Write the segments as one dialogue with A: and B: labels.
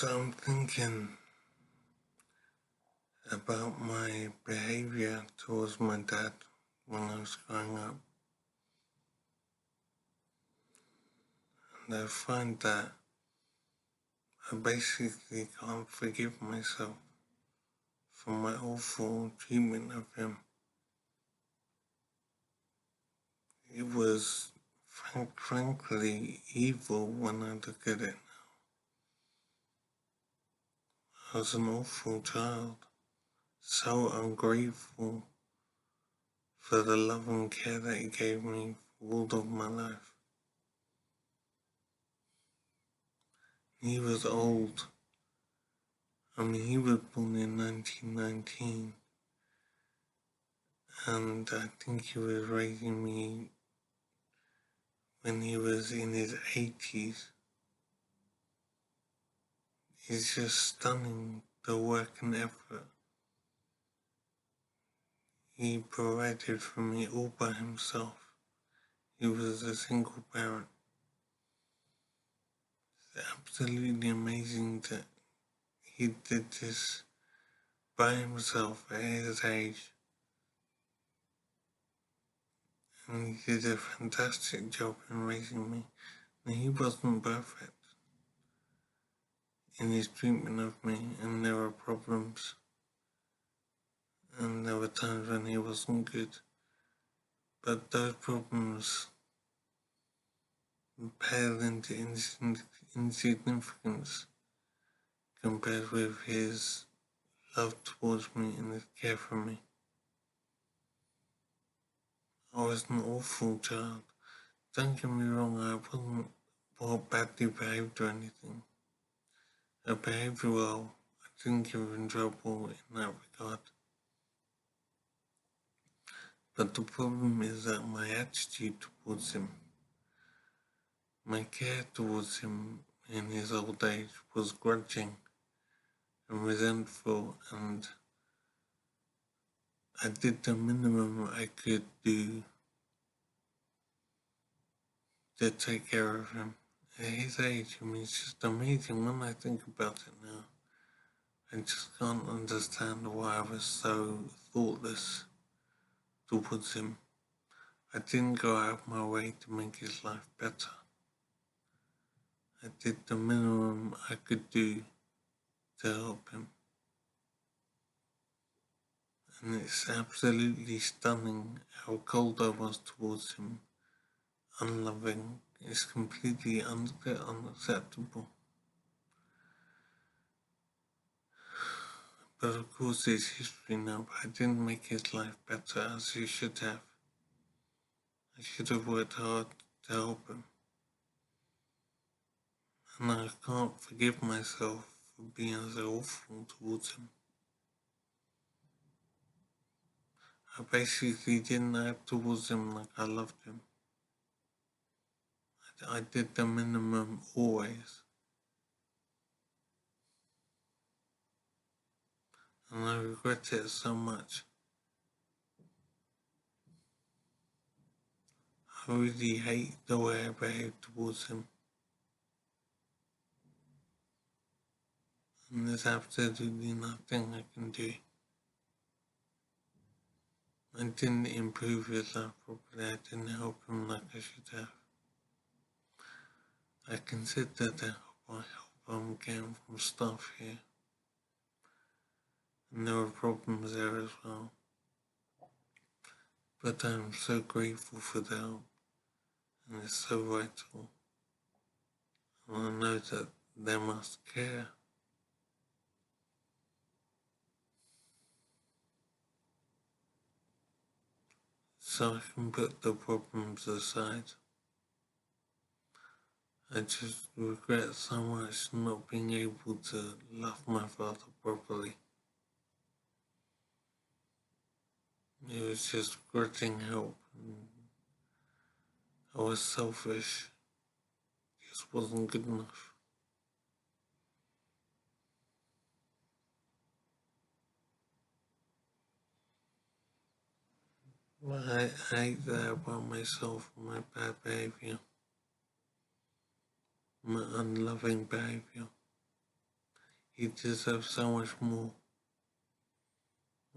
A: So I'm thinking about my behavior towards my dad when I was growing up. And I find that I basically can't forgive myself for my awful treatment of him. It was frankly evil when I look at it. I was an awful child, so ungrateful for the love and care that he gave me for all of my life. He was old. He was born in 1919, and I think he was raising me when he was in his 80s. It's just stunning, the work and effort. He provided for me all by himself. He was a single parent. It's absolutely amazing that he did this by himself at his age. And he did a fantastic job in raising me. And he wasn't perfect in his treatment of me, and there were problems, and there were times when he wasn't good. But those problems pale into insignificance compared with his love towards me and his care for me. I was an awful child. Don't get me wrong, I wasn't badly behaved or anything. I behaved well. I didn't get in trouble in that regard. But the problem is that my attitude towards him, my care towards him in his old age was grudging and resentful, and I did the minimum I could do to take care of him. At his age, it's just amazing when I think about it now. I just can't understand why I was so thoughtless towards him. I didn't go out of my way to make his life better. I did the minimum I could do to help him. And it's absolutely stunning how cold I was towards him. Unloving. It's completely unacceptable. But of course it's history now, but I didn't make his life better as he should have. I should have worked hard to help him. And I can't forgive myself for being so awful towards him. I basically didn't act towards him like I loved him. I did the minimum always. And I regret it so much. I really hate the way I behaved towards him. And there's absolutely nothing I can do. I didn't improve his life properly. I didn't help him like I should have. I consider the help I'm getting from staff here. And there were problems there as well. But I'm so grateful for the help. And it's so vital. And I know that they must care. So I can put the problems aside. I just regret so much not being able to love my father properly. It was just grudging help. I was selfish. It just wasn't good enough. But I hate that about myself, my bad behavior, my unloving behavior. he deserves so much more.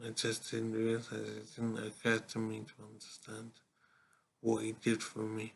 A: I just didn't realize it didn't occur to me to understand what he did for me.